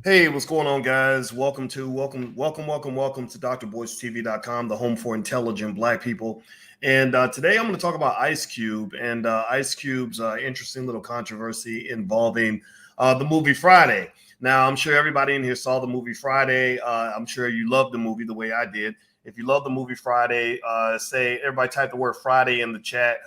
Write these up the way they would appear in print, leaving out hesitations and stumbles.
Hey, what's going on, guys? Welcome to drboystv.com, the home for intelligent Black people. And today I'm going to talk about Ice Cube and Ice Cube's interesting little controversy involving the movie Friday. Now, I'm sure everybody in here saw the movie Friday. I'm sure you loved the movie the way I did. If you love the movie Friday, say everybody type the word Friday in the chat.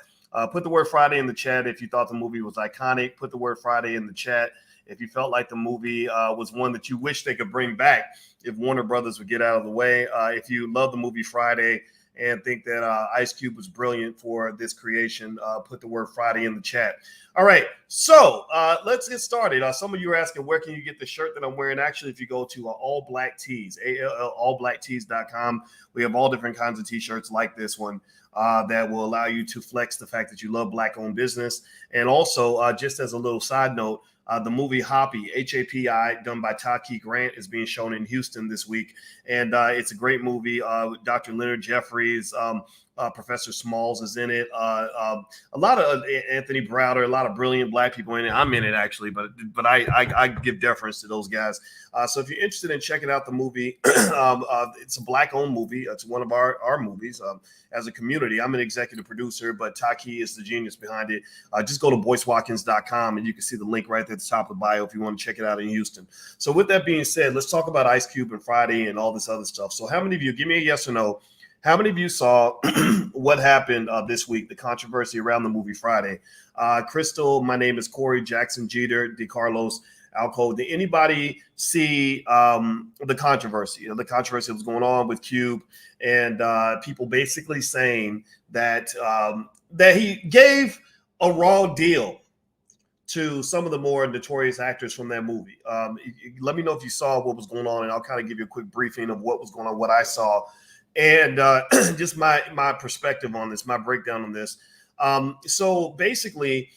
Put the word Friday in the chat if you thought the movie was iconic. Put the word Friday in the chat if you felt like the movie was one that you wish they could bring back if Warner Brothers would get out of the way. If you love the movie Friday and think that Ice Cube was brilliant for this creation, put the word Friday in the chat. All right, so let's get started. Some of you are asking, where can you get the shirt that I'm wearing? Actually, if you go to All Black Tees, allblacktees.com, we have all different kinds of t-shirts like this one. That will allow you to flex the fact that you love Black-owned business. And also, just as a little side note, the movie Hoppy, H-A-P-I, done by Taki Grant, is being shown in Houston this week. And it's a great movie. Dr. Leonard Jeffries, Professor Smalls is in it. A lot of Anthony Browder, a lot of brilliant Black people in it. I'm in it, actually, but I give deference to those guys. So if you're interested in checking out the movie, it's a Black-owned movie. It's one of our movies. As a community, I'm an executive producer, but Taki is the genius behind it. Just go to boycewatkins.com and you can see the link right there at the top of the bio if you want to check it out in Houston. So with that being said, let's talk about Ice Cube and Friday and all this other stuff. So how many of you, give me a yes or no, how many of you saw what happened this week, the controversy around the movie Friday? Crystal, my name is Corey, Jackson, Jeter, DeCarlos, Alco. Did anybody see the controversy? The controversy that was going on with Cube and people basically saying that that he gave a raw deal to some of the more notorious actors from that movie. Let me know if you saw what was going on, and I'll kind of give you a quick briefing of what was going on, what I saw, and just my perspective on this, my breakdown on this. So basically,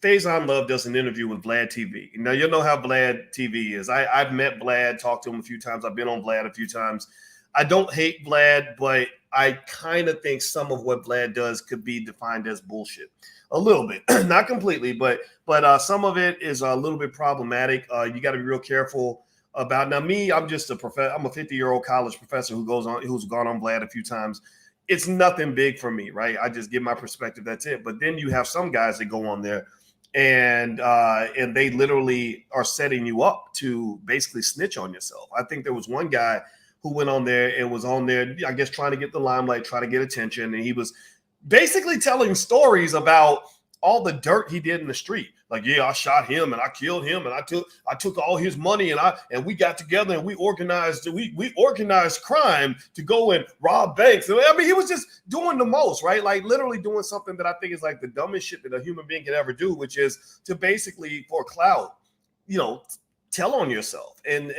Faison Love does an interview with Vlad TV. Now, you know how Vlad TV is. I've met Vlad, talked to him a few times. I've been on Vlad a few times. I don't hate Vlad, but I kind of think some of what Vlad does could be defined as bullshit. A little bit, not completely, but some of it is a little bit problematic. You got to be real careful about. Now, me, I'm just a professor. I'm a 50-year-old college professor who's gone on Vlad a few times. It's nothing big for me, right? I just give my perspective. That's it. But then you have some guys that go on there and they literally are setting you up to basically snitch on yourself. I think there was one guy who went on there and was on there, I guess, trying to get the limelight, trying to get attention, and he was basically telling stories about all the dirt he did in the street. Like, yeah, I shot him and I killed him and I took all his money and we got together and we organized crime to go and rob banks. I mean, he was just doing the most, right? Like literally doing something that I think is like the dumbest shit that a human being can ever do, which is to basically, for clout, tell on yourself and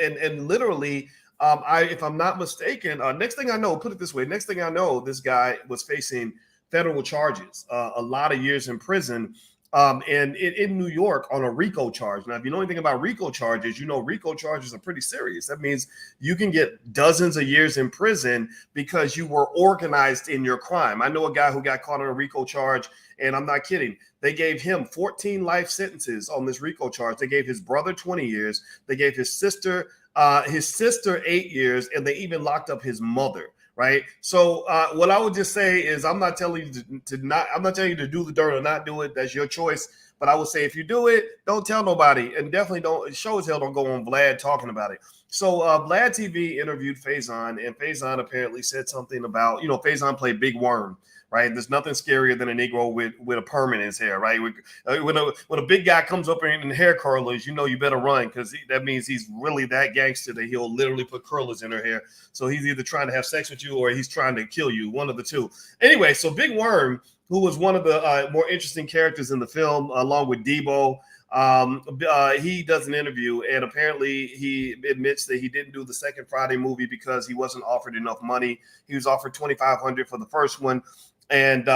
literally. If I'm not mistaken, next thing I know, put it this way, next thing I know, this guy was facing federal charges, a lot of years in prison, and in New York on a RICO charge. Now, if you know anything about RICO charges, you know RICO charges are pretty serious. That means you can get dozens of years in prison because you were organized in your crime. I know a guy who got caught on a RICO charge, and I'm not kidding. They gave him 14 life sentences on this RICO charge. They gave his brother 20 years. They gave his sister 8 years, and they even locked up his mother. Right. So what I would just say is I'm not telling you I'm not telling you to do the dirt or not do it. That's your choice. But I would say if you do it, don't tell nobody, and definitely don't show as hell don't go on Vlad talking about it. So Vlad TV interviewed Faison, and Faison apparently said something about, Faison played Big Worm. Right. There's nothing scarier than a Negro with a perm in his hair. Right. When a big guy comes up in hair curlers, you better run because that means he's really that gangster that he'll literally put curlers in her hair. So he's either trying to have sex with you or he's trying to kill you. One of the two. Anyway, so Big Worm, who was one of the more interesting characters in the film, along with Debo. He does an interview, and apparently he admits that he didn't do the second Friday movie because he wasn't offered enough money. He was offered $2,500 for the first one. And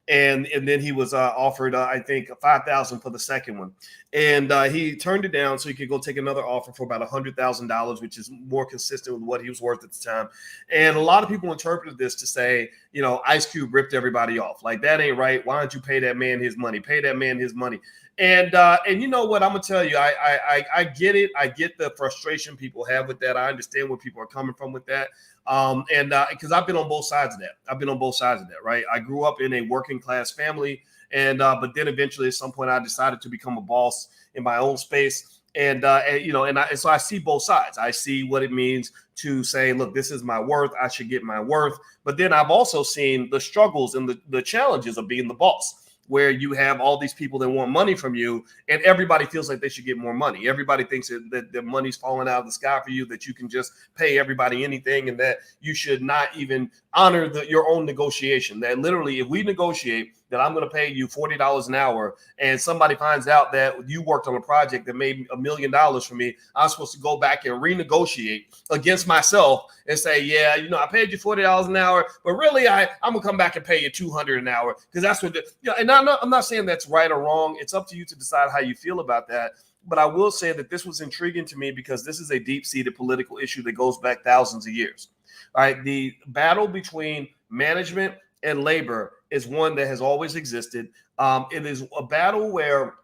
and then he was offered I think $5,000 for the second one, and he turned it down so he could go take another offer for about $100,000, which is more consistent with what he was worth at the time. And a lot of people interpreted this to say, you know, Ice Cube ripped everybody off. Like, that ain't right. Why don't you pay that man his money? Pay that man his money. And you know what, I'm gonna tell you, I get it. I get the frustration people have with that. I understand where people are coming from with that. And because I've been on both sides of that. Right. I grew up in a working class family, and but then eventually at some point I decided to become a boss in my own space. And you know, and so I see both sides. I see what it means to say, look, this is my worth. I should get my worth. But then I've also seen the struggles and the challenges of being the boss, where you have all these people that want money from you, and everybody feels like they should get more money. Everybody thinks that the money's falling out of the sky for you, that you can just pay everybody anything, and that you should not even honor your own negotiation. That literally, if we negotiate that I'm going to pay you $40 an hour, and somebody finds out that you worked on a project that made $1 million for me, I'm supposed to go back and renegotiate against myself and say, yeah, you know, I paid you $40 an hour, but really I'm gonna come back and pay you $200 an hour, because that's what and I'm not saying that's right or wrong. It's up to you to decide how you feel about that. But I will say that this was intriguing to me because this is a deep-seated political issue that goes back thousands of years. All right, the battle between management and labor is one that has always existed. It is a battle where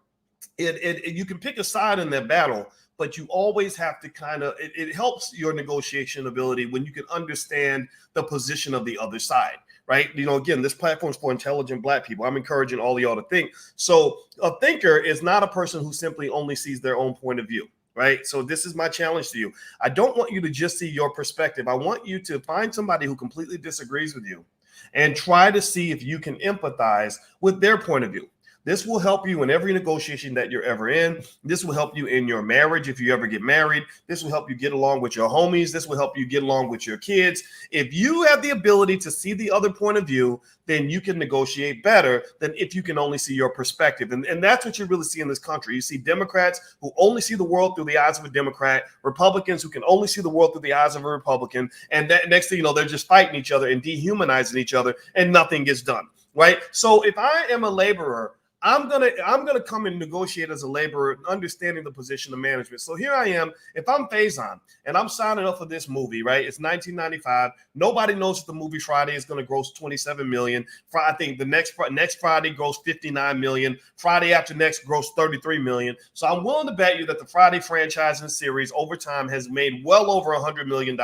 you can pick a side in that battle, but you always have to kind of, it helps your negotiation ability when you can understand the position of the other side, right? You know, again, this platform is for intelligent Black people. I'm encouraging all of y'all to think. So a thinker is not a person who simply only sees their own point of view, right? So this is my challenge to you. I don't want you to just see your perspective. I want you to find somebody who completely disagrees with you and try to see if you can empathize with their point of view. This will help you in every negotiation that you're ever in. This will help you in your marriage if you ever get married. This will help you get along with your homies. This will help you get along with your kids. If you have the ability to see the other point of view, then you can negotiate better than if you can only see your perspective. And that's what you really see in this country. You see Democrats who only see the world through the eyes of a Democrat, Republicans who can only see the world through the eyes of a Republican. And that, next thing you know, they're just fighting each other and dehumanizing each other, and nothing gets done, right? So if I am a laborer, I'm gonna come and negotiate as a laborer, understanding the position of management. So here I am. If I'm Faison and I'm signing up for this movie, right? It's 1995. Nobody knows if the movie Friday is going to gross 27 million. I think the next Friday gross 59 million. Friday after next gross 33 million. So I'm willing to bet you that the Friday franchise and series over time has made well over $100 million.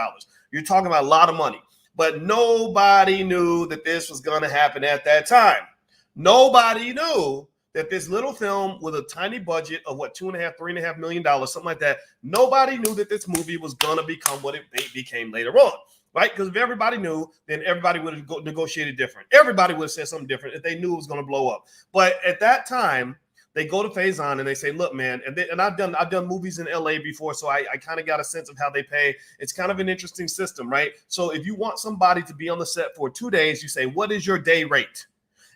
You're talking about a lot of money, but nobody knew that this was going to happen at that time. Nobody knew that this little film with a tiny budget of $2.5–3.5 million, something like that. Nobody knew that this movie was gonna become what it became later on, right? Because if everybody knew, then everybody would have negotiated different. Everybody would have said something different if they knew it was gonna blow up. But at that time, they go to Faison and they say, "Look, man," and I've done movies in LA before, so I kind of got a sense of how they pay. It's kind of an interesting system, right? So if you want somebody to be on the set for 2 days, you say, "What is your day rate?"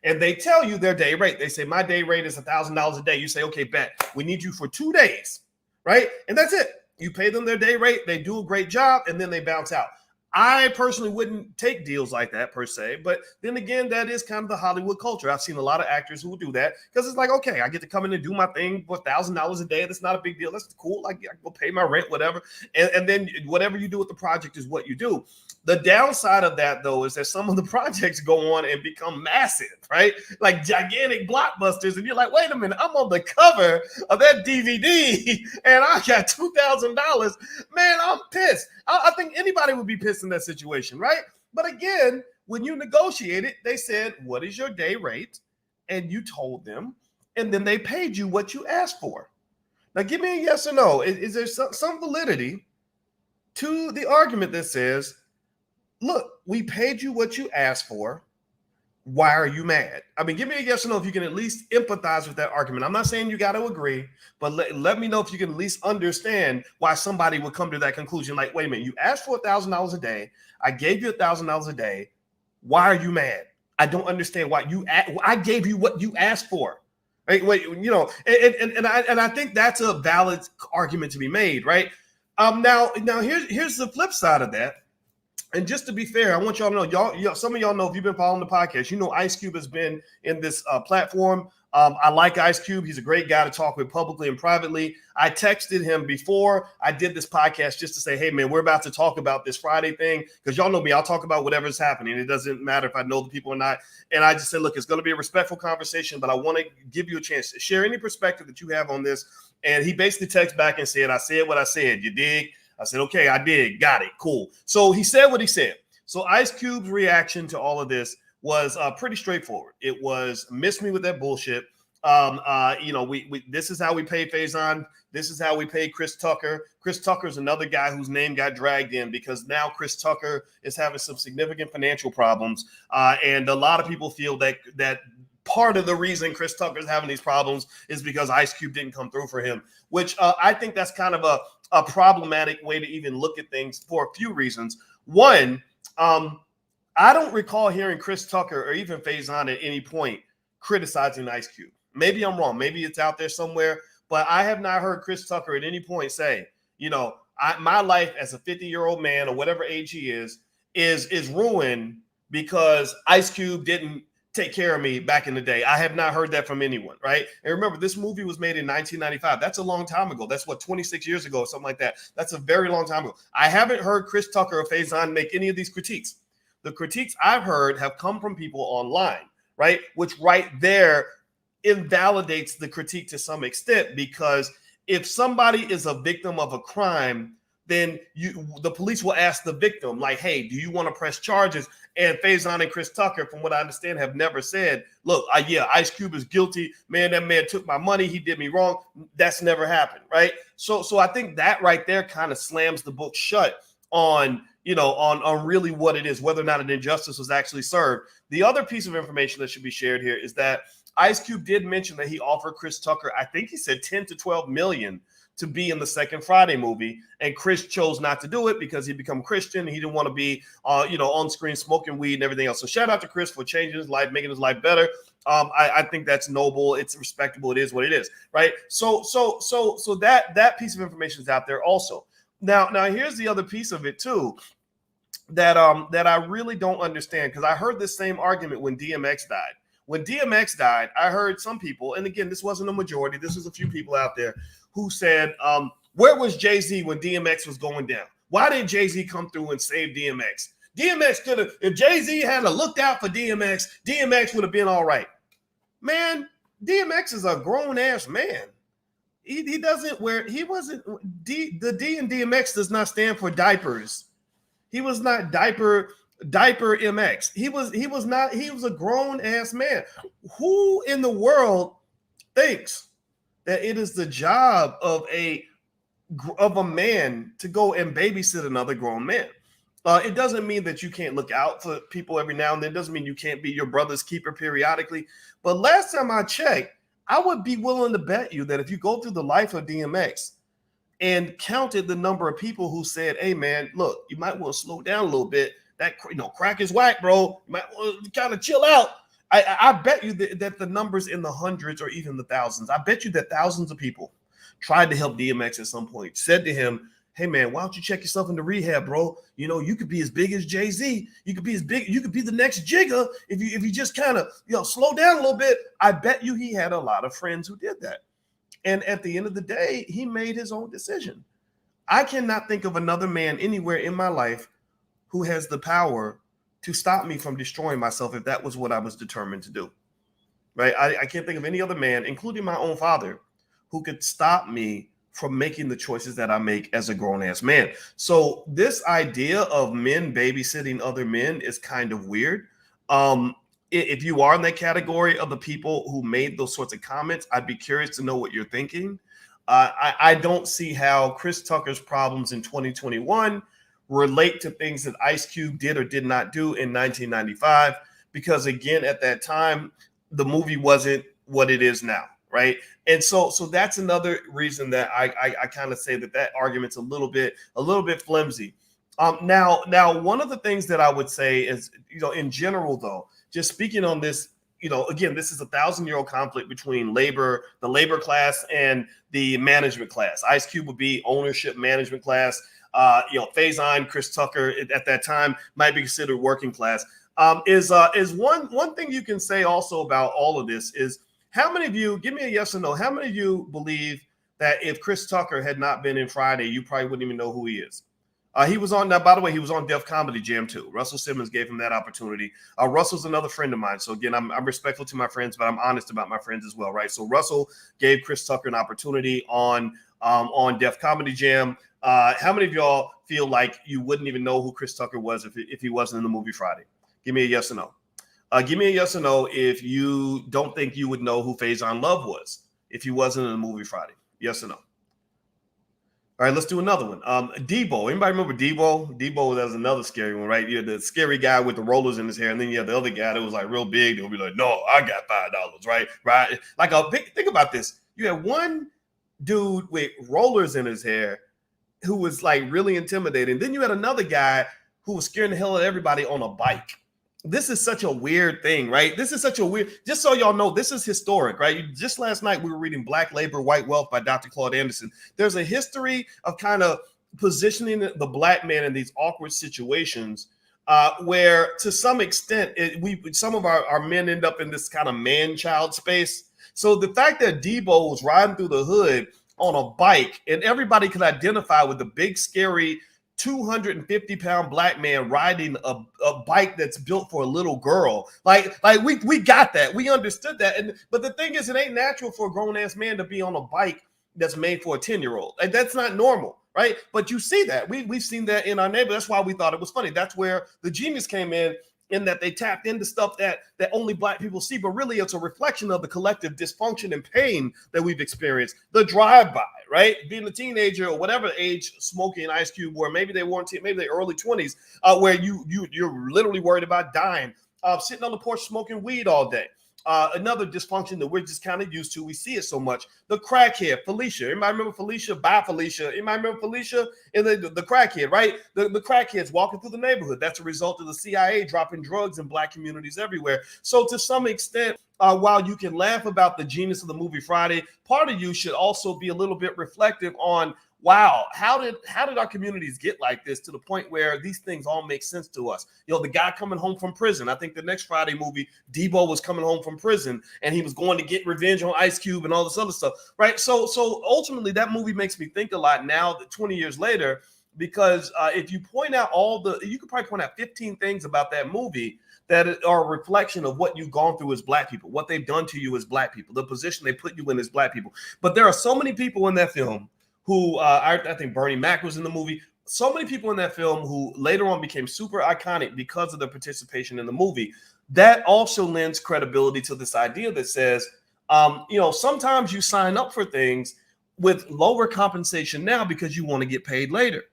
And they tell you their day rate. They say, my day rate is $1,000 a day. You say, okay, bet. We need you for 2 days, right? And that's it. You pay them their day rate. They do a great job, and then they bounce out. I personally wouldn't take deals like that per se, but then again, that is kind of the Hollywood culture. I've seen a lot of actors who will do that because it's like, okay, I get to come in and do my thing for $1,000 a day. That's not a big deal. That's cool. I go pay my rent, whatever. And then whatever you do with the project is what you do. The downside of that, though, is that some of the projects go on and become massive, right? Like gigantic blockbusters. And you're like, wait a minute, I'm on the cover of that DVD and I got $2,000. Man, I'm pissed. I think anybody would be pissed in that situation, right? But again, when you negotiate it, they said, what is your day rate? And you told them, and then they paid you what you asked for. Now, give me a yes or no. Is there some validity to the argument that says, look, we paid you what you asked for. Why are you mad? I mean, give me a yes or no if you can at least empathize with that argument. I'm not saying you got to agree, but let me know if you can at least understand why somebody would come to that conclusion. Like, wait a minute, you asked for $1,000 a day. I gave you $1,000 a day. Why are you mad? I don't understand why I gave you what you asked for. Right? Wait, you know, and I think that's a valid argument to be made, right? Now here's the flip side of that. And just to be fair, I want y'all to know, y'all, some of y'all know, if you've been following the podcast, you know Ice Cube has been in this platform. I like Ice Cube. He's a great guy to talk with publicly and privately. I texted him before I did this podcast just to say, hey, man, we're about to talk about this Friday thing, because y'all know me. I'll talk about whatever's happening. It doesn't matter if I know the people or not. And I just said, look, it's going to be a respectful conversation, but I want to give you a chance to share any perspective that you have on this. And he basically texted back and said, I said what I said. You dig? I said, okay, I did. Got it. Cool. So he said what he said. So Ice Cube's reaction to all of this was pretty straightforward. It was, miss me with that bullshit. We this is how we pay Faison. This is how we pay Chris Tucker. Chris Tucker is another guy whose name got dragged in because now Chris Tucker is having some significant financial problems. And a lot of people feel that part of the reason Chris Tucker is having these problems is because Ice Cube didn't come through for him, which I think that's kind of a problematic way to even look at things for a few reasons. One, I don't recall hearing Chris Tucker or even Faison at any point criticizing Ice Cube. Maybe I'm wrong. Maybe it's out there somewhere, but I have not heard Chris Tucker at any point say, my life as a 50-year-old man or whatever age he is ruined because Ice Cube didn't take care of me back in the day. I have not heard that from anyone, right? And remember, this movie was made in 1995. That's a long time ago. That's 26 years ago or something like that. That's a very long time ago. I haven't heard Chris Tucker or Faison make any of these critiques. The critiques I've heard have come from people online, right? Which right there invalidates the critique to some extent, because if somebody is a victim of a crime, then the police will ask the victim, like, hey, do you want to press charges? And Faison and Chris Tucker, from what I understand, have never said, look, yeah, Ice Cube is guilty. Man, that man took my money. He did me wrong. That's never happened, right? So I think that right there kind of slams the book shut on, on really what it is, whether or not an injustice was actually served. The other piece of information that should be shared here is that Ice Cube did mention that he offered Chris Tucker, I think he said 10 to 12 million to be in the second Friday movie. And Chris chose not to do it because he become Christian. He didn't want to be, on screen smoking weed and everything else. So shout out to Chris for changing his life, making his life better. I think that's noble. It's respectable. It is what it is, right? So that piece of information is out there also. Now here's the other piece of it too, that I really don't understand, because I heard this same argument when DMX died. When DMX died, I heard some people, and again, this wasn't a majority, this was a few people out there who said, where was Jay-Z when DMX was going down? Why didn't Jay-Z come through and save DMX? DMX could have, if Jay-Z had looked out for DMX, DMX would have been all right. Man, DMX is a grown-ass man. He doesn't wear, he wasn't, the D in DMX does not stand for diapers. He was not diaper MX. He was a grown-ass man. Who in the world thinks that it is the job of a man to go and babysit another grown man? It doesn't mean that you can't look out for people every now and then. It doesn't mean you can't be your brother's keeper periodically. But last time I checked, I would be willing to bet you that if you go through the life of DMX and counted the number of people who said, hey, man, look, you might want to slow down a little bit. That, crack is whack, bro. You might want to kind of chill out. I bet you that the numbers in the hundreds or even the thousands. I bet you that thousands of people tried to help DMX at some point, said to him, hey, man, why don't you check yourself into rehab, bro? You could be as big as Jay-Z. You could be as big. You could be the next Jigga if you just kind of, slow down a little bit. I bet you he had a lot of friends who did that. And at the end of the day, he made his own decision. I cannot think of another man anywhere in my life who has the power to stop me from destroying myself if that was what I was determined to do, right? I can't think of any other man, including my own father, who could stop me from making the choices that I make as a grown-ass man. So this idea of men babysitting other men is kind of weird. If you are in that category of the people who made those sorts of comments, I'd be curious to know what you're thinking. I don't see how Chris Tucker's problems in 2021 relate to things that Ice Cube did or did not do in 1995, because again, at that time, the movie wasn't what it is now, right? And so that's another reason that I kind of say that argument's a little bit flimsy. Now, one of the things that I would say is, in general, though, just speaking on this, again, this is a 1,000-year-old conflict between the labor class and the management class. Ice Cube would be ownership management class. Faison, Chris Tucker at that time might be considered working class. Is one thing you can say also about all of this is, how many of you, give me a yes or no, how many of you believe that if Chris Tucker had not been in Friday, you probably wouldn't even know who he is? He was on, now, by the way, he was on Def Comedy Jam too. Russell Simmons gave him that opportunity. Russell's another friend of mine. So again, I'm respectful to my friends, but I'm honest about my friends as well, right? So Russell gave Chris Tucker an opportunity on Def Comedy Jam. How many of y'all feel like you wouldn't even know who Chris Tucker was if he wasn't in the movie Friday? Give me a yes or no. Give me a yes or no if you don't think you would know who Faison Love was if he wasn't in the movie Friday. Yes or no? All right, let's do another one. Debo. Anybody remember Debo? Debo, that was another scary one, right? You had the scary guy with the rollers in his hair, and then you had the other guy that was like real big. They'll be like, "No, I got $5," right? Right? Like think about this. You had one dude with rollers in his hair who was like really intimidating. Then you had another guy who was scaring the hell out of everybody on a bike. This is such a weird thing, right? This is such a weird, just so y'all know, this is historic, right? Just last night, we were reading Black Labor, White Wealth by Dr. Claude Anderson. There's a history of kind of positioning the black man in these awkward situations where to some extent, some of our men end up in this kind of man-child space. So the fact that Debo was riding through the hood on a bike and everybody could identify with the big, scary 250-pound black man riding a bike that's built for a little girl. Like we got that. We understood that. But the thing is, it ain't natural for a grown-ass man to be on a bike that's made for a 10-year-old. Like, that's not normal, right? But you see that. We've seen that in our neighborhood. That's why we thought it was funny. That's where the genius came in that they tapped into stuff that only black people see, but really it's a reflection of the collective dysfunction and pain that we've experienced. The drive-by, right? Being a teenager or whatever age, smoking Ice Cube, or maybe they weren't, maybe the early 20s, where you're literally worried about dying, sitting on the porch smoking weed all day. Another dysfunction that we're just kind of used to. We see it so much. The crackhead, Felicia. Anybody remember Felicia? Bye, Felicia. Anybody remember Felicia? And the crackhead, right? The crackheads walking through the neighborhood. That's a result of the CIA dropping drugs in black communities everywhere. So to some extent, while you can laugh about the genius of the movie Friday, part of you should also be a little bit reflective on, wow, how did our communities get like this to the point where these things all make sense to us? The guy coming home from prison. I think the next Friday movie, Debo was coming home from prison and he was going to get revenge on Ice Cube and all this other stuff, right? So ultimately, that movie makes me think a lot now, that 20 years later, because if you point out you could probably point out 15 things about that movie that are a reflection of what you've gone through as black people, what they've done to you as black people, the position they put you in as black people. But there are so many people in that film who I think Bernie Mac was in the movie. So many people in that film who later on became super iconic because of their participation in the movie. That also lends credibility to this idea that says, sometimes you sign up for things with lower compensation now because you want to get paid later,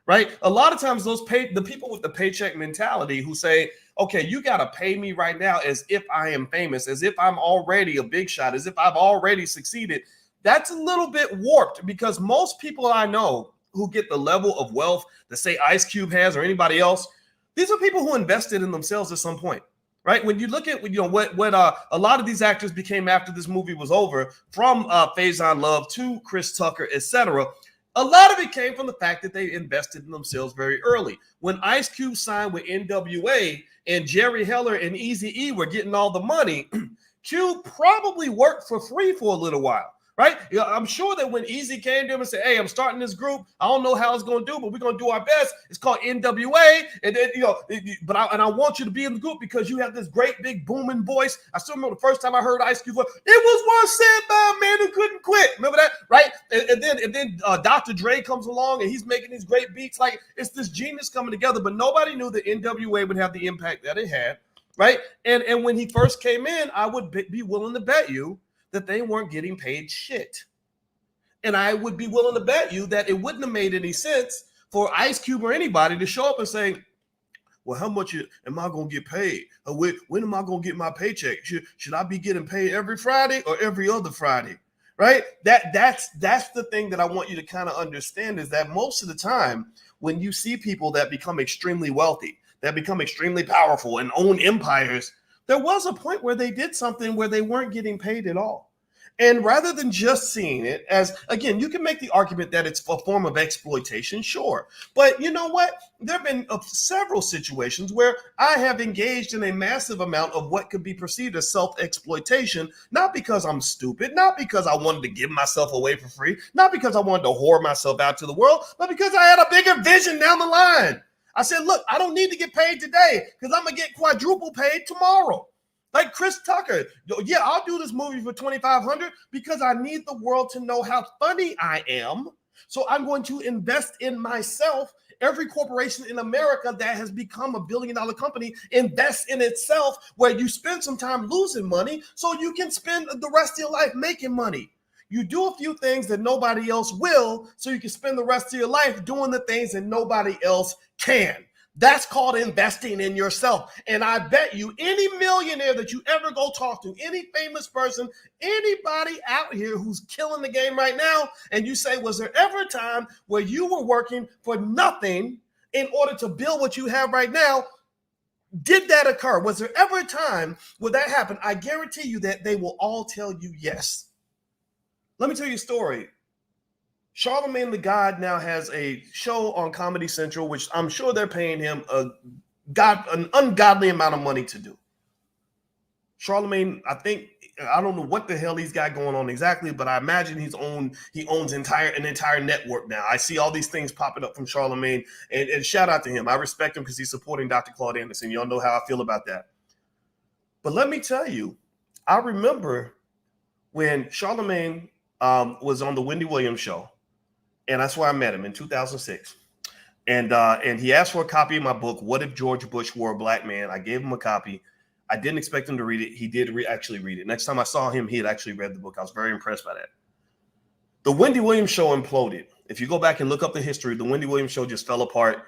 right? A lot of times the people with the paycheck mentality who say, okay, you got to pay me right now as if I am famous, as if I'm already a big shot, as if I've already succeeded. That's a little bit warped, because most people I know who get the level of wealth that, say, Ice Cube has or anybody else, these are people who invested in themselves at some point, right? When you look at what a lot of these actors became after this movie was over, from Faison Love to Chris Tucker, etc., a lot of it came from the fact that they invested in themselves very early. When Ice Cube signed with NWA and Jerry Heller and Eazy-E were getting all the money, Cube probably worked for free for a little while. Right? I'm sure that when Eazy came to him and said, hey, I'm starting this group, I don't know how it's going to do, but we're going to do our best. It's called NWA. And then, I want you to be in the group because you have this great big booming voice. I still remember the first time I heard Ice Cube, it was once said by a man who couldn't quit. Remember that? Right? And then Dr. Dre comes along and he's making these great beats. Like, it's this genius coming together, but nobody knew that NWA would have the impact that it had. Right? And when he first came in, I would be willing to bet you that they weren't getting paid shit. And I would be willing to bet you that it wouldn't have made any sense for Ice Cube or anybody to show up and say, well, how much am I going to get paid? When am I going to get my paycheck? Should I be getting paid every Friday or every other Friday? Right? That's the thing that I want you to kind of understand, is that most of the time when you see people that become extremely wealthy, that become extremely powerful and own empires, there was a point where they did something where they weren't getting paid at all. And rather than just seeing it as, again, you can make the argument that it's a form of exploitation, sure. But you know what? There have been several situations where I have engaged in a massive amount of what could be perceived as self-exploitation, not because I'm stupid, not because I wanted to give myself away for free, not because I wanted to whore myself out to the world, but because I had a bigger vision down the line. I said, look, I don't need to get paid today because I'm going to get quadruple paid tomorrow. Like Chris Tucker, yeah, I'll do this movie for $2,500 because I need the world to know how funny I am. So I'm going to invest in myself. Every corporation in America that has become $1 billion company invests in itself, where you spend some time losing money so you can spend the rest of your life making money. You do a few things that nobody else will, so you can spend the rest of your life doing the things that nobody else can. That's called investing in yourself. And I bet you any millionaire that you ever go talk to, any famous person, anybody out here who's killing the game right now, and you say, was there ever a time where you were working for nothing in order to build what you have right now? Did that occur? Was there ever a time where that happened? I guarantee you that they will all tell you yes. Let me tell you a story. Charlamagne the God now has a show on Comedy Central, which I'm sure they're paying him an ungodly amount of money to do. Charlamagne, I don't know what the hell he's got going on exactly, but I imagine he owns an entire network now. I see all these things popping up from Charlamagne, and shout out to him. I respect him because he's supporting Dr. Claude Anderson. Y'all know how I feel about that. But let me tell you, I remember when Charlamagne was on the Wendy Williams show. And that's where I met him in 2006. And he asked for a copy of my book, What If George Bush Were a Black Man? I gave him a copy. I didn't expect him to read it. He did actually read it. Next time I saw him, he had actually read the book. I was very impressed by that. The Wendy Williams show imploded. If you go back and look up the history, the Wendy Williams show just fell apart.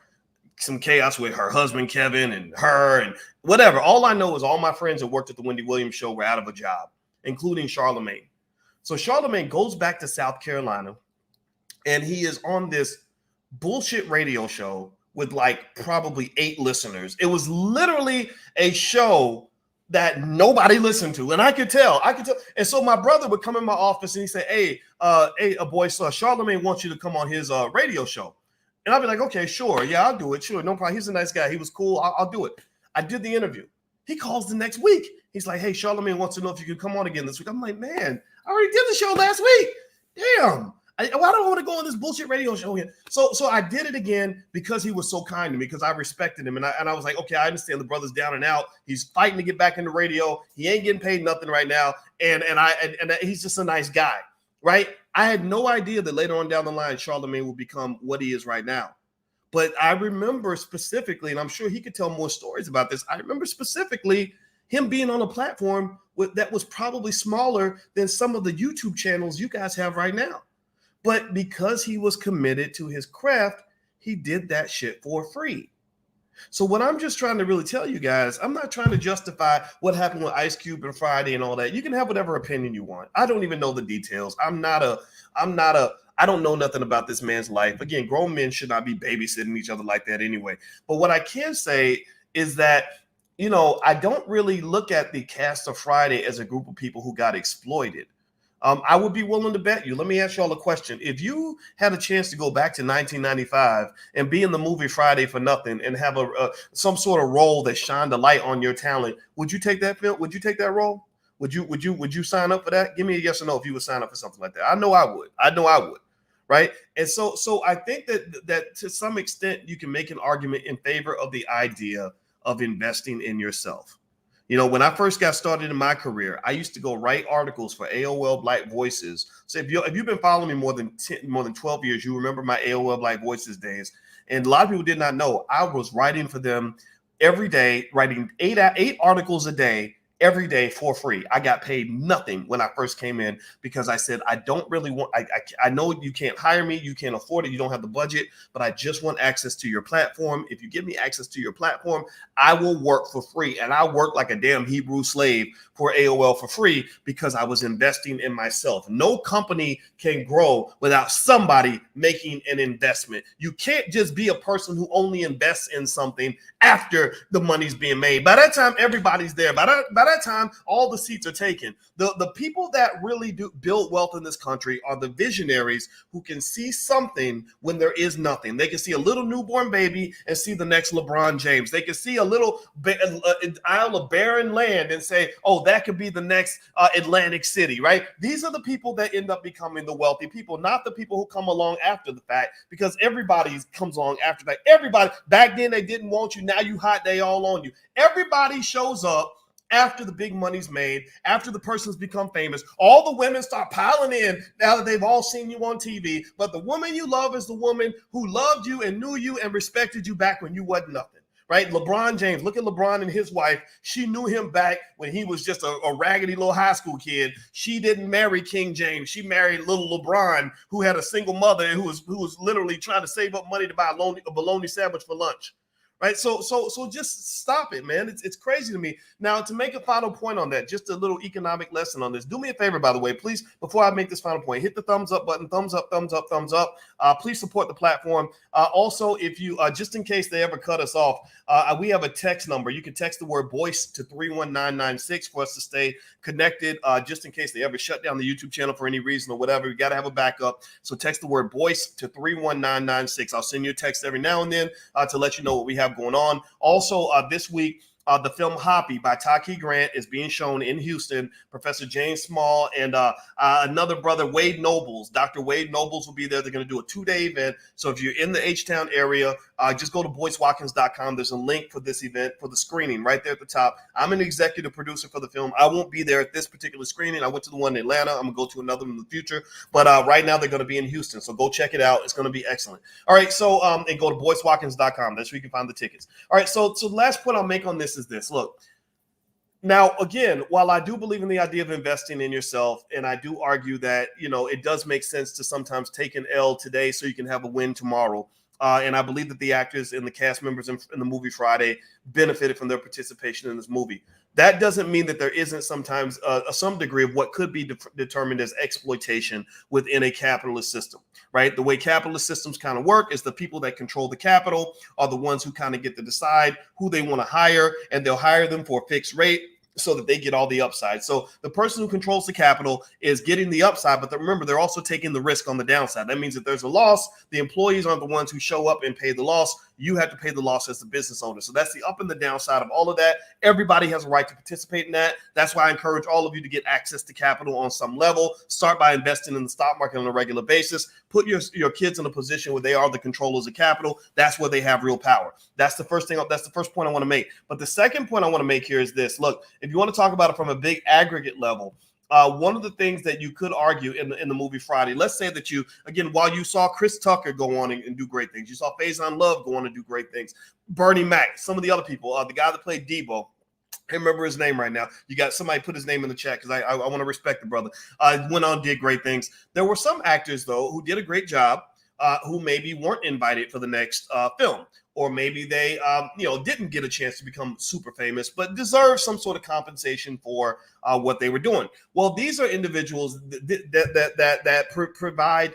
Some chaos with her husband, Kevin, and her, and whatever. All I know is all my friends that worked at the Wendy Williams show were out of a job, including Charlamagne. So Charlamagne goes back to South Carolina, and he is on this bullshit radio show with like probably 8 listeners. It was literally a show that nobody listened to. And I could tell. And so my brother would come in my office and he'd say, hey, boy, so Charlamagne wants you to come on his radio show. And I'd be like, okay, sure. Yeah, I'll do it. Sure. No problem. He's a nice guy. He was cool. I'll do it. I did the interview. He calls the next week. He's like, hey, Charlamagne wants to know if you could come on again this week. I'm like, man, I already did the show last week. Damn. Why don't I want to go on this bullshit radio show again? So I did it again because he was so kind to me, because I respected him. And I was like, okay, I understand the brother's down and out. He's fighting to get back into radio. He ain't getting paid nothing right now. And he's just a nice guy, right? I had no idea that later on down the line, Charlamagne will become what he is right now. But I remember specifically, and I'm sure he could tell more stories about this. I remember specifically him being on a platform that was probably smaller than some of the YouTube channels you guys have right now. But because he was committed to his craft, he did that shit for free. So what I'm just trying to really tell you guys, I'm not trying to justify what happened with Ice Cube and Friday and all that. You can have whatever opinion you want. I don't even know the details. I don't know nothing about this man's life. Again, grown men should not be babysitting each other like that anyway. But what I can say is that, you know, I don't really look at the cast of Friday as a group of people who got exploited. I would be willing to bet you. Let me ask you all a question. If you had a chance to go back to 1995 and be in the movie Friday for Nothing and have some sort of role that shined a light on your talent, would you take that film? Would you take that role? Would you sign up for that? Give me a yes or no if you would sign up for something like that. I know I would. Right. And so I think that to some extent you can make an argument in favor of the idea of investing in yourself. You know, when I first got started in my career, I used to go write articles for AOL Black Voices. So if you've been following me more than 12 years, you remember my AOL Black Voices days. And a lot of people did not know I was writing for them every day, writing eight articles a day, every day for free. I got paid nothing when I first came in because I said, I don't really want, I know you can't hire me. You can't afford it. You don't have the budget, but I just want access to your platform. If you give me access to your platform, I will work for free. And I work like a damn Hebrew slave for AOL for free because I was investing in myself. No company can grow without somebody making an investment. You can't just be a person who only invests in something after the money's being made. By that time, everybody's there. By that time, all the seats are taken. The people that really do build wealth in this country are the visionaries who can see something when there is nothing. They can see a little newborn baby and see the next LeBron James. They can see a little isle of barren land and say, oh, that could be the next Atlantic City, right? These are the people that end up becoming the wealthy people, not the people who come along after the fact, because everybody comes along after that. Everybody, back then they didn't want you, now you hot, they all on you. Everybody shows up after the big money's made, after the person's become famous. All the women start piling in now that they've all seen you on TV. But the woman you love is the woman who loved you and knew you and respected you back when you wasn't nothing, right? LeBron James, look at LeBron and his wife. She knew him back when he was just a raggedy little high school kid. She didn't marry King James. She married little LeBron, who had a single mother and who was literally trying to save up money to buy a bologna sandwich for lunch. Right. So just stop it, man. It's crazy to me. Now, to make a final point on that, just a little economic lesson on this. Do me a favor, by the way, please, before I make this final point, hit the thumbs up button, thumbs up, thumbs up, thumbs up. Please support the platform. Also, if you, just in case they ever cut us off, we have a text number. You can text the word voice to 31996 for us to stay connected, just in case they ever shut down the YouTube channel for any reason or whatever. We got to have a backup. So text the word voice to 31996. I'll send you a text every now and then to let you know what we have going on. Also, this week, the film Hoppy by Taki Grant is being shown in Houston. Professor James Small and another brother, Wade Nobles. Dr. Wade Nobles will be there. They're going to do a 2-day event. So if you're in the H-Town area, just go to BoyceWatkins.com. There's a link for this event, for the screening right there at the top. I'm an executive producer for the film. I won't be there at this particular screening. I went to the one in Atlanta. I'm going to go to another one in the future. But right now they're going to be in Houston. So go check it out. It's going to be excellent. All right. So and go to BoyceWatkins.com. That's where you can find the tickets. All right. So the last point I'll make on this is this. Look, now, again, while I do believe in the idea of investing in yourself, and I do argue that, it does make sense to sometimes take an L today so you can have a win tomorrow. And I believe that the actors and the cast members in the movie Friday benefited from their participation in this movie. That doesn't mean that there isn't sometimes some degree of what could be determined as exploitation within a capitalist system, right? The way capitalist systems kind of work is the people that control the capital are the ones who kind of get to decide who they want to hire, and they'll hire them for a fixed rate so that they get all the upside. So the person who controls the capital is getting the upside, but remember, they're also taking the risk on the downside. That means if there's a loss, the employees aren't the ones who show up and pay the loss. You have to pay the loss as the business owner. So that's the up and the downside of all of that. Everybody has a right to participate in that. That's why I encourage all of you to get access to capital on some level. Start by investing in the stock market on a regular basis. Put your kids in a position where they are the controllers of capital. That's where they have real power. That's the first thing. That's the first point I want to make. But the second point I want to make here is this. Look, if you want to talk about it from a big aggregate level, one of the things that you could argue in the movie Friday, let's say that while you saw Chris Tucker go on and do great things, you saw Faison Love go on and do great things, Bernie Mac, some of the other people, the guy that played Debo, I can't remember his name right now. You got somebody put his name in the chat because I want to respect the brother. Went on, did great things. There were some actors, though, who did a great job, who maybe weren't invited for the next film. Or maybe they, didn't get a chance to become super famous, but deserve some sort of compensation for what they were doing. Well, these are individuals that provide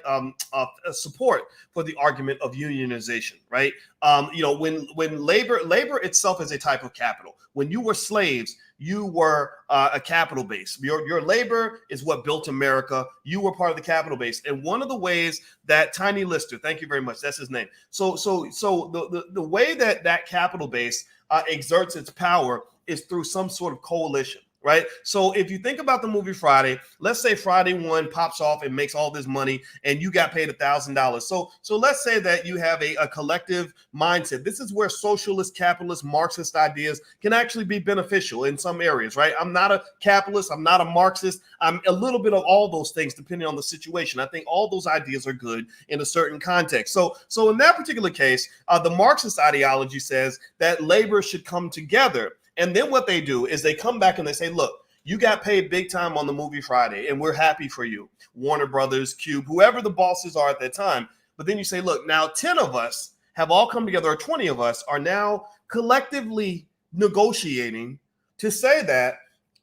support for the argument of unionization, right? When labor itself is a type of capital. When you were slaves, you were a capital base. Your labor is what built America. You were part of the capital base. And one of the ways that Tiny Lister, thank you very much, that's his name. So the way that capital base exerts its power is through some sort of coalition. Right. So if you think about the movie Friday, let's say Friday 1 pops off and makes all this money and you got paid $1,000. So let's say that you have a collective mindset. This is where socialist, capitalist, Marxist ideas can actually be beneficial in some areas. Right. I'm not a capitalist. I'm not a Marxist. I'm a little bit of all those things depending on the situation. I think all those ideas are good in a certain context. So in that particular case, the Marxist ideology says that labor should come together. And then what they do is they come back and they say, look, you got paid big time on the movie Friday, and we're happy for you. Warner Brothers, Cube, whoever the bosses are at that time. But then you say, look, now 10 of us have all come together, or 20 of us are now collectively negotiating to say that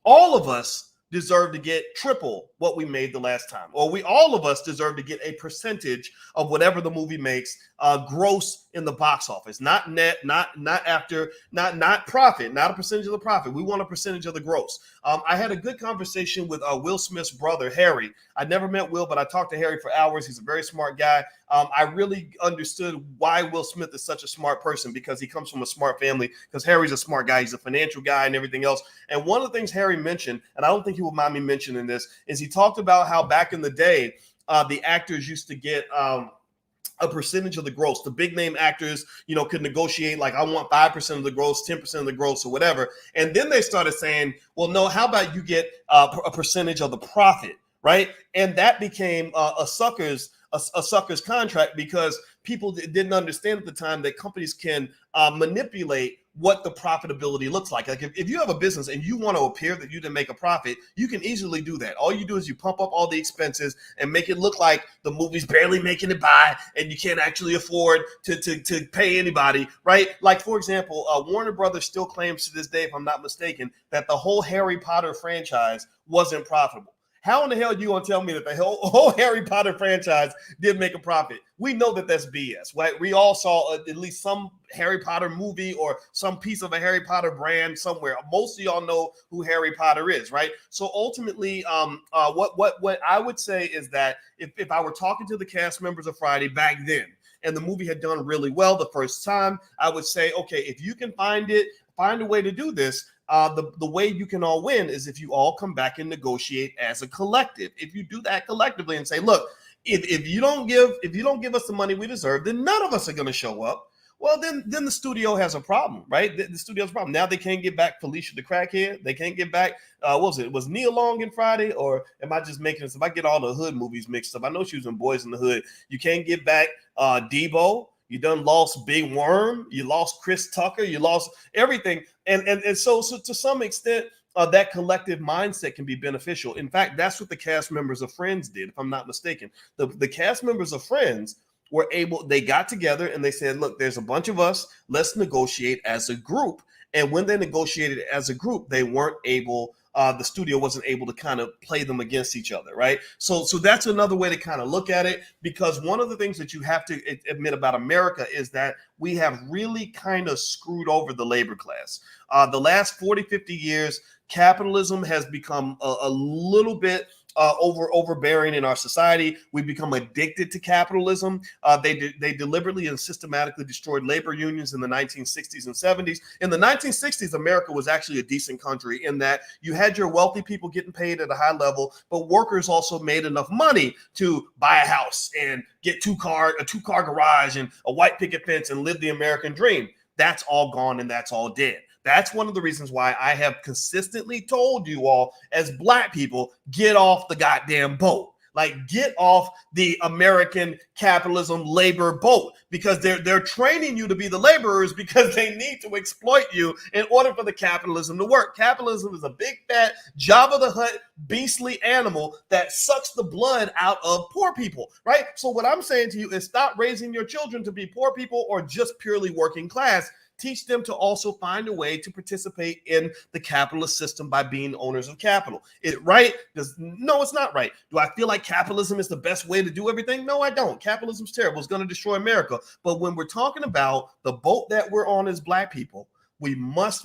all of us deserve to get triple what we made the last time, or all of us deserve to get a percentage of whatever the movie makes gross in the box office, not net, not profit, not a percentage of the profit. We want a percentage of the gross. I had a good conversation with Will Smith's brother, Harry. I never met Will, but I talked to Harry for hours. He's a very smart guy. I really understood why Will Smith is such a smart person, because he comes from a smart family, because Harry's a smart guy. He's a financial guy and everything else. And one of the things Harry mentioned, and I don't think he will mind me mentioning this, is he talked about how back in the day, the actors used to get a percentage of the gross. The big name actors, could negotiate like, I want 5% of the gross, 10% of the gross, or whatever. And then they started saying, well, no, how about you get a percentage of the profit, right? And that became a sucker's contract, because people didn't understand at the time that companies can manipulate what the profitability looks like. Like if you have a business and you want to appear that you didn't make a profit, you can easily do that. All you do is you pump up all the expenses and make it look like the movie's barely making it by and you can't actually afford to pay anybody, right? Like, for example, Warner Brothers still claims to this day, if I'm not mistaken, that the whole Harry Potter franchise wasn't profitable. How in the hell are you going to tell me that the whole Harry Potter franchise did make a profit? We know that that's BS, right? We all saw at least some Harry Potter movie or some piece of a Harry Potter brand somewhere. Most of y'all know who Harry Potter is, right? So ultimately, what I would say is that if I were talking to the cast members of Friday back then, and the movie had done really well the first time, I would say, okay, if you can find a way to do this, the way you can all win is if you all come back and negotiate as a collective. If you do that collectively and say, look, if you don't give us the money we deserve, then none of us are going to show up. Well, then the studio has a problem, right? The studio has a problem. Now they can't get back Felicia the crackhead. They can't get back, what was it? Was Nia Long in Friday? Or am I just making this? If I get all the hood movies mixed up, I know she was in Boys in the Hood. You can't get back Debo. You done lost Big Worm. You lost Chris Tucker. You lost everything. And so to some extent, that collective mindset can be beneficial. In fact, that's what the cast members of Friends did, if I'm not mistaken. The cast members of Friends they got together and they said, look, there's a bunch of us. Let's negotiate as a group. And when they negotiated as a group, they weren't able the studio wasn't able to kind of play them against each other, right? So that's another way to kind of look at it, because one of the things that you have to admit about America is that we have really kind of screwed over the labor class. The last 40, 50 years, capitalism has become a little bit overbearing in our society. We've become addicted to capitalism. They deliberately and systematically destroyed labor unions in the 1960s and 70s. In the 1960s, America was actually a decent country in that you had your wealthy people getting paid at a high level, but workers also made enough money to buy a house and get a two-car garage and a white picket fence and live the American dream. That's all gone and that's all dead. That's one of the reasons why I have consistently told you all, as Black people, get off the goddamn boat. Like, get off the American capitalism labor boat, because they're training you to be the laborers because they need to exploit you in order for the capitalism to work. Capitalism is a big fat Jabba the Hutt beastly animal that sucks the blood out of poor people, right? So what I'm saying to you is stop raising your children to be poor people or just purely working class. Teach them to also find a way to participate in the capitalist system by being owners of capital. Is it right? No, it's not right. Do I feel like capitalism is the best way to do everything? No, I don't. Capitalism's terrible. It's going to destroy America. But when we're talking about the boat that we're on as Black people, we must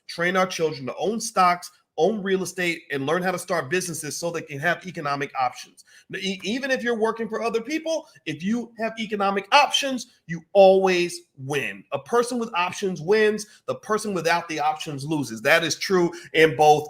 train our children to own stocks, own real estate, and learn how to start businesses so they can have economic options. Even if you're working for other people, if you have economic options, you always win. A person with options wins. The person without the options loses. That is true in both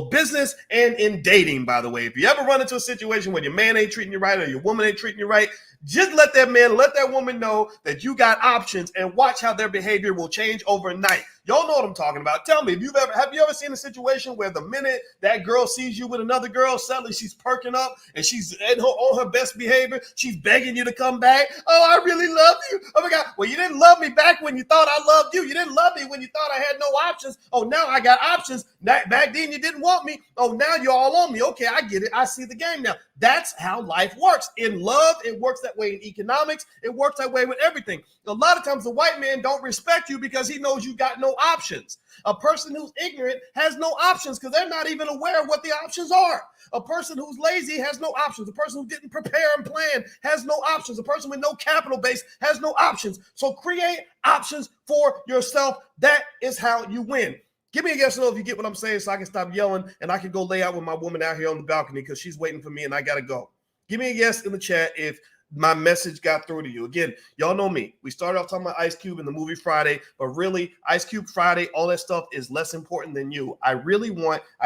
business and in dating, by the way. If you ever run into a situation where your man ain't treating you right or your woman ain't treating you right, just let that man, let that woman know that you got options, and watch how their behavior will change overnight. Y'all know what I'm talking about. Tell me, have you ever seen a situation where the minute that girl sees you with another girl, suddenly she's perking up and she's on her best behavior, she's begging you to come back? Oh, I really love you. Oh my God. Well, you didn't love me back when you thought I loved you. You didn't love me when you thought I had no options. Oh, now I got options. Back then you didn't want me. Oh, now you're all on me. Okay, I get it. I see the game now. That's how life works. In love, it works that way. In economics, it works that way with everything. A lot of times the white man don't respect you because he knows you got no options. A person who's ignorant has no options because they're not even aware of what the options are. A person who's lazy has no options. A person who didn't prepare and plan has no options. A person with no capital base has no options. So create options for yourself. That is how you win. Give me a yes or no if you get what I'm saying so I can stop yelling and I can go lay out with my woman out here on the balcony because she's waiting for me and I got to go. Give me a yes in the chat if my message got through to you. Again, y'all know me. We started off talking about Ice Cube in the movie Friday, but really Ice Cube Friday, all that stuff is less important than you. I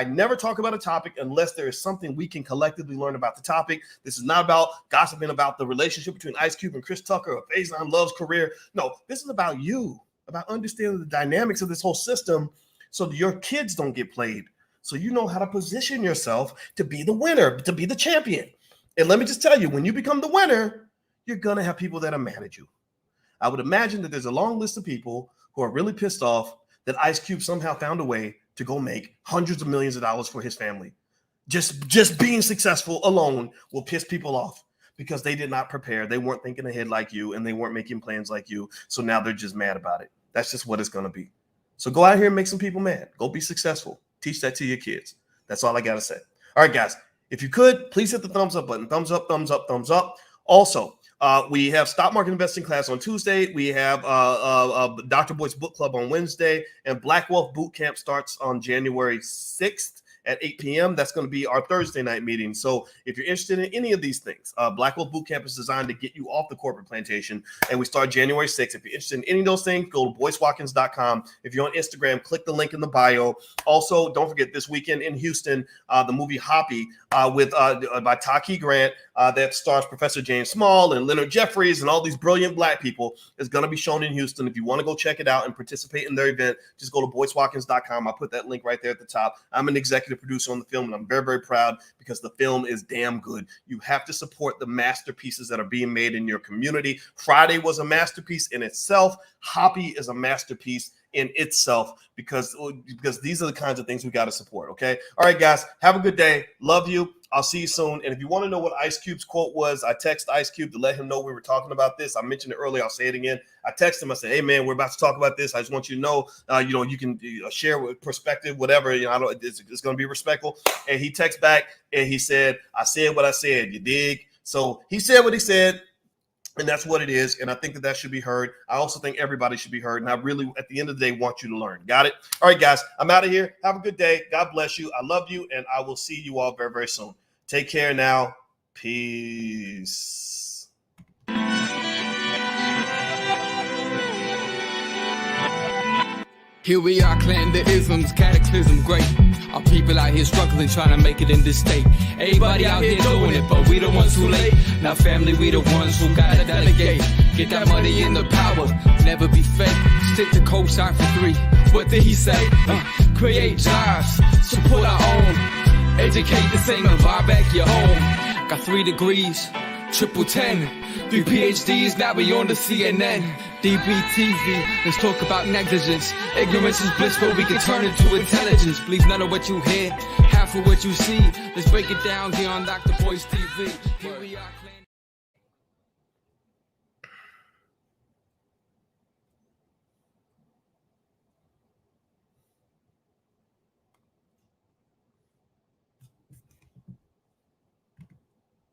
never talk about a topic unless there is something we can collectively learn about the topic. This is not about gossiping about the relationship between Ice Cube and Chris Tucker or Faison Love's career. No, this is about you, about understanding the dynamics of this whole system so that your kids don't get played. So you know how to position yourself to be the winner, to be the champion. And let me just tell you, when you become the winner, you're going to have people that are mad at you. I would imagine that there's a long list of people who are really pissed off that Ice Cube somehow found a way to go make hundreds of millions of dollars for his family. Just being successful alone will piss people off because they did not prepare. They weren't thinking ahead like you, and they weren't making plans like you. So now they're just mad about it. That's just what it's going to be. So go out here and make some people mad. Go be successful. Teach that to your kids. That's all I got to say. All right, guys. If you could, please hit the thumbs up button. Thumbs up, thumbs up, thumbs up. Also, we have stock market investing class on Tuesday. We have Dr. Boy's book club on Wednesday. And Black Wealth Boot Camp starts on January 6th at 8 p.m. That's going to be our Thursday night meeting. So if you're interested in any of these things, Black Wealth Boot Camp is designed to get you off the corporate plantation. And we start January 6th. If you're interested in any of those things, go to boycewatkins.com. If you're on Instagram, click the link in the bio. Also, don't forget this weekend in Houston, the movie Hoppy by Taki Grant that stars Professor James Small and Leonard Jeffries and all these brilliant Black people is going to be shown in Houston. If you want to go check it out and participate in their event, just go to boycewatkins.com. I'll put that link right there at the top. I'm an executive producer on the film, and I'm very, very proud because the film is damn good. You have to support the masterpieces that are being made in your community. Friday was a masterpiece in itself. Hoppy is a masterpiece in itself because these are the kinds of things we got to support. Okay. All right, guys, have a good day. Love you. I'll see you soon. And if you want to know what Ice Cube's quote was, I text Ice Cube to let him know we were talking about this. I mentioned it earlier. I'll say it again. I text him. I said, hey, man, we're about to talk about this. I just want you to know, you can share with perspective, whatever. It's going to be respectful. And he texts back and he said, I said what I said. You dig? So he said what he said. And that's what it is. And I think that should be heard. I also think everybody should be heard. And I really, at the end of the day, want you to learn. Got it? All right, guys, I'm out of here. Have a good day. God bless you. I love you. And I will see you all very, very soon. Take care now. Peace. Here we are, clan the isms, cataclysm, great. Our people out here struggling, trying to make it in this state. Everybody out here doing it, but we the ones who late. Now family, we the ones who gotta delegate. Get that money in the power, never be fake. Stick to cosign for 3. What did he say? Create jobs, support our own. Educate the same and buy back your home. Got 3 degrees, triple 10. 3 PhDs, now we on the CNN. DBTV, let's talk about negligence. Ignorance is bliss, but we can turn it to intelligence. Believe none of what you hear, half of what you see. Let's break it down here on Dr. Boy's TV.